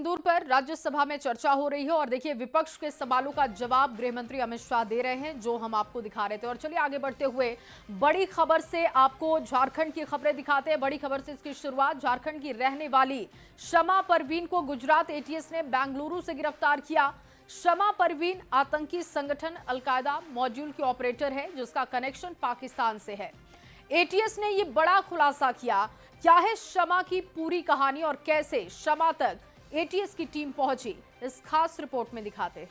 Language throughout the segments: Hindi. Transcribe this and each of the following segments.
मजदूर पर राज्यसभा में चर्चा हो रही है और देखिए विपक्ष के सवालों का जवाब गृह मंत्री अमित शाह दे रहे हैं, जो हम आपको दिखा रहे थे। और चलिए आगे बढ़ते हुए बड़ी खबर से आपको झारखंड की खबरें दिखाते हैं। बड़ी खबर से इसकी शुरुआत। झारखंड की रहने वाली शमा परवीन को गुजरात एटीएस ने बेंगलुरु से गिरफ्तार किया। शमा परवीन आतंकी संगठन अलकायदा मॉड्यूल की ऑपरेटर है, जिसका कनेक्शन पाकिस्तान से है। एटीएस ने यह बड़ा खुलासा किया। क्या है शमा की पूरी कहानी और कैसे शमा तक एटीएस की टीम पहुंची, इस खास रिपोर्ट में दिखाते हैं।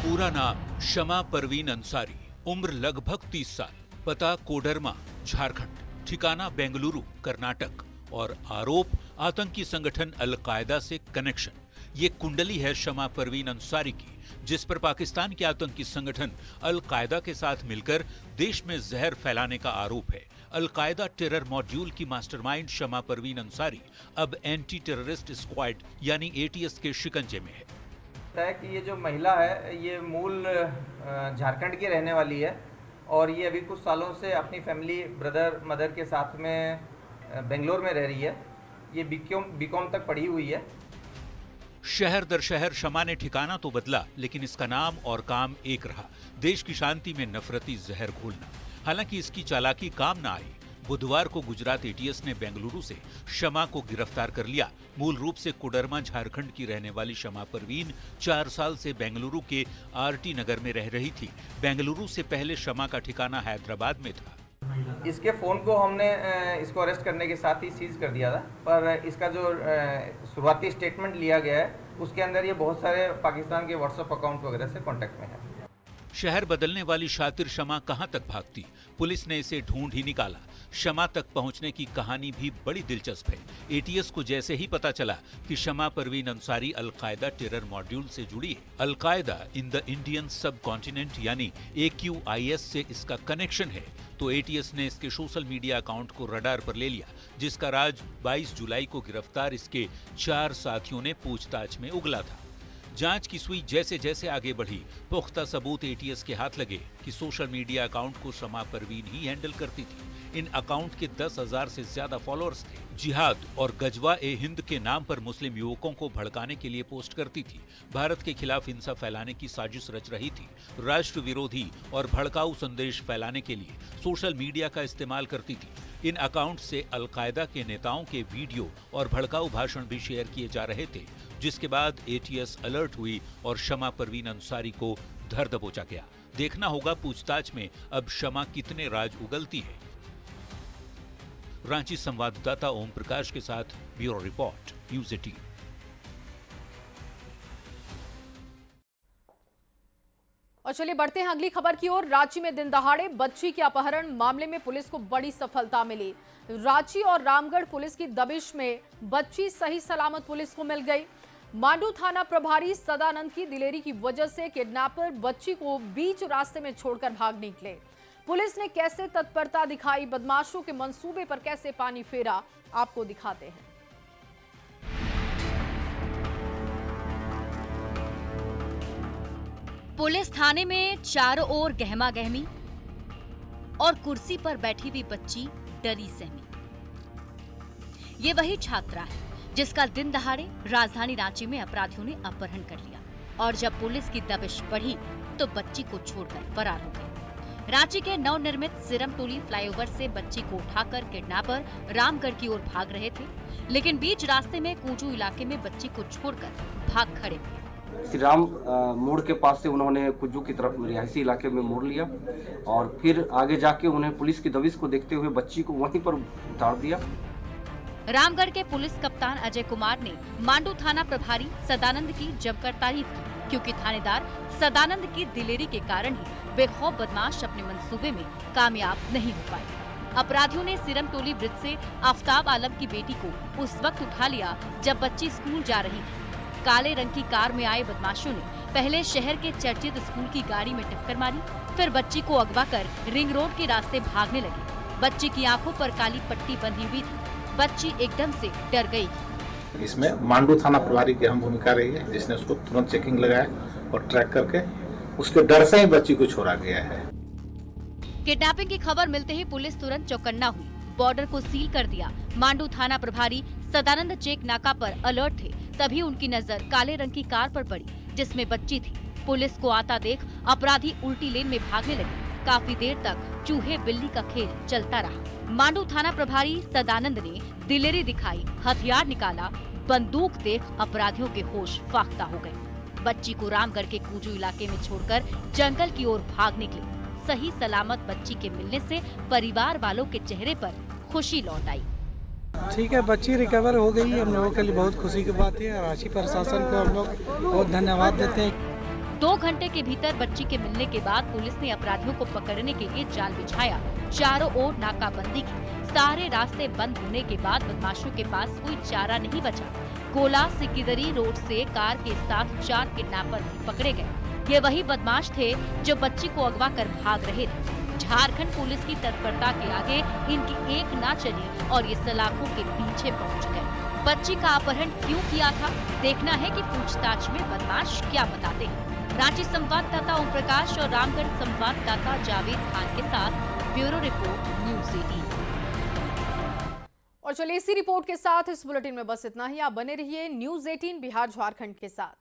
पूरा नाम शमा परवीन अंसारी, उम्र लगभग 30 साल, पता कोडरमा झारखंड, ठिकाना बेंगलुरु कर्नाटक और आरोप आतंकी संगठन अलकायदा से कनेक्शन। ये कुंडली है शमा परवीन अंसारी की, जिस पर पाकिस्तान के आतंकी संगठन अलकायदा के साथ मिलकर देश में जहर फैलाने का आरोप है। अलकायदा टेरर मॉड्यूल की मास्टरमाइंड शमा परवीन अंसारी अब एंटी टेररिस्ट स्क्वाड यानी एटीएस के शिकंजे में है। कि ये जो महिला है ये मूल झारखंड की रहने वाली है और ये अभी कुछ सालों से अपनी फैमिली ब्रदर मदर के साथ में बेंगलोर में रह रही है। ये बीकॉम तक पढ़ी हुई है। शहर दर शहर शमा ने ठिकाना तो बदला, लेकिन इसका नाम और काम एक रहा, देश की शांति में नफरती जहर घोलना। हालांकि इसकी चालाकी काम न आई। बुधवार को गुजरात एटीएस ने बेंगलुरु से शमा को गिरफ्तार कर लिया। मूल रूप से कोडरमा झारखंड की रहने वाली शमा परवीन 4 साल से बेंगलुरु के आरटी नगर में रह रही थी। बेंगलुरु से पहले शमा का ठिकाना हैदराबाद में था। इसके फ़ोन को हमने इसको अरेस्ट करने के साथ ही सीज कर दिया था, पर इसका जो शुरुआती स्टेटमेंट लिया गया है उसके अंदर ये बहुत सारे पाकिस्तान के व्हाट्सएप अकाउंट वगैरह से कांटेक्ट में है। शहर बदलने वाली शातिर शमा कहां तक भागती, पुलिस ने इसे ढूंढ ही निकाला। शमा तक पहुंचने की कहानी भी बड़ी दिलचस्प है। एटीएस को जैसे ही पता चला कि Shama Parveen Ansari Al Qaeda terror module से जुड़ी है, Al Qaeda in the Indian subcontinent यानी AQIS से इसका कनेक्शन है, तो एटीएस ने इसके सोशल मीडिया अकाउंट को रडार पर ले लिया, जिसका राज 22 जुलाई को गिरफ्तार इसके 4 साथियों ने पूछताछ में उगला था। जांच की सुई जैसे जैसे आगे बढ़ी, पुख्ता सबूत एटीएस के हाथ लगे कि सोशल मीडिया अकाउंट को शमा परवीन ही हैंडल करती थी। इन अकाउंट के 10,000 से ज्यादा फॉलोअर्स थे। जिहाद और गजवा ए हिंद के नाम पर मुस्लिम युवकों को भड़काने के लिए पोस्ट करती थी। भारत के खिलाफ हिंसा फैलाने की साजिश रच रही थी। राष्ट्र विरोधी और भड़काऊ संदेश फैलाने के लिए सोशल मीडिया का इस्तेमाल करती थी। इन अकाउंट से अलकायदा के नेताओं के वीडियो और भड़काऊ भाषण भी शेयर किए जा रहे थे, जिसके बाद एटीएस अलर्ट हुई और शमा परवीन अंसारी को धर दबोचा गया। देखना होगा पूछताछ में अब शमा कितने राज उगलती है। रांची संवाददाता ओम प्रकाश के साथ ब्यूरो रिपोर्ट, न्यूज़ 18। और चलिए बढ़ते हैं अगली खबर की ओर। रांची में दिन दहाड़े बच्ची के अपहरण मामले में पुलिस को बड़ी सफलता मिली। रांची और रामगढ़ पुलिस की दबिश में बच्ची सही सलामत पुलिस को मिल गई। मांडू थाना प्रभारी सदानंद की दिलेरी की वजह से किडनैपर बच्ची को बीच रास्ते में छोड़कर भाग निकले। पुलिस ने कैसे तत्परता दिखाई, बदमाशों के मंसूबे पर कैसे पानी फेरा, आपको दिखाते हैं। पुलिस थाने में चारों ओर गहमा गहमी और कुर्सी पर बैठी हुई बच्ची डरी सहमी। ये वही छात्रा है जिसका दिन दहाड़े राजधानी रांची में अपराधियों ने अपहरण कर लिया और जब पुलिस की दबिश बढ़ी तो बच्ची को छोड़कर फरार हो गए। रांची के नवनिर्मित सिरम टोली फ्लाईओवर से बच्ची को उठाकर किडनैपर रामगढ़ की ओर भाग रहे थे, लेकिन बीच रास्ते में कूजू इलाके में बच्ची को छोड़कर भाग खड़े थे। श्री राम मोड़ के पास से उन्होंने कुज्जू की तरफ रिहायशी इलाके में मोड़ लिया और फिर आगे जाके उन्हें पुलिस की दबिश को देखते हुए बच्ची को वहीं पर उतार दिया। रामगढ़ के पुलिस कप्तान अजय कुमार ने मांडू थाना प्रभारी सदानंद की जमकर तारीफ की, क्योंकि थानेदार सदानंद की दिलेरी के कारण ही बेखौफ बदमाश अपने मंसूबे में कामयाब नहीं हो पाए। अपराधियों ने सिरम टोली ब्रिज से आफ्ताब आलम की बेटी को उस वक्त उठा लिया जब बच्ची स्कूल जा रही थी। काले रंग की कार में आए बदमाशों ने पहले शहर के चर्चित स्कूल की गाड़ी में टक्कर मारी, फिर बच्ची को अगवा कर रिंग रोड के रास्ते भागने लगे। बच्ची की आंखों पर काली पट्टी बंधी हुई थी। बच्ची एकदम से डर गई। इसमें मांडू थाना प्रभारी की अहम भूमिका रही है, जिसने उसको तुरंत चेकिंग लगाया और ट्रैक करके उसके डर से ही बच्ची को छोड़ा गया है। किडनैपिंग की खबर मिलते ही पुलिस तुरंत चौकन्ना हुई, बॉर्डर को सील कर दिया। मांडू थाना प्रभारी सदानंद चेक नाका पर अलर्ट थे, तभी उनकी नजर काले रंग की कार पर पड़ी जिसमें बच्ची थी। पुलिस को आता देख अपराधी उल्टी लेन में भागने लगे। काफी देर तक चूहे बिल्ली का खेल चलता रहा। मांडू थाना प्रभारी सदानंद ने दिलेरी दिखाई, हथियार निकाला। बंदूक देख अपराधियों के होश फाख्ता हो गए। बच्ची को रामगढ़ के कूजू इलाके में छोड़कर जंगल की ओर भाग निकले। सही सलामत बच्ची के मिलने से परिवार वालों के चेहरे पर खुशी लौट आई। ठीक है, बच्ची रिकवर हो गई, हम लोगों के लिए बहुत खुशी की बात है। रांची प्रशासन को हम लोग बहुत धन्यवाद देते हैं। 2 घंटे के भीतर बच्ची के मिलने के बाद पुलिस ने अपराधियों को पकड़ने के लिए जाल बिछाया। चारों ओर नाकाबंदी की। सारे रास्ते बंद होने के बाद बदमाशों के पास कोई चारा नहीं बचा। गोला सिकिदरी रोड से कार के साथ 4 किडनैपर भी पकड़े गए। ये वही बदमाश थे जो बच्ची को अगवा कर भाग रहे थे। झारखंड पुलिस की तत्परता के आगे इनकी एक ना चली और ये सलाखों के पीछे पहुंच गए। बच्ची का अपहरण क्यों किया था, देखना है कि पूछताछ में बदमाश क्या बताते हैं। रांची संवाददाता ओम प्रकाश और रामगढ़ संवाददाता जावेद खान के साथ ब्यूरो रिपोर्ट न्यूज़ 18। और चलिए इसी रिपोर्ट के साथ इस बुलेटिन में बस इतना ही। आप बने रहिए न्यूज़ 18 बिहार झारखंड के साथ।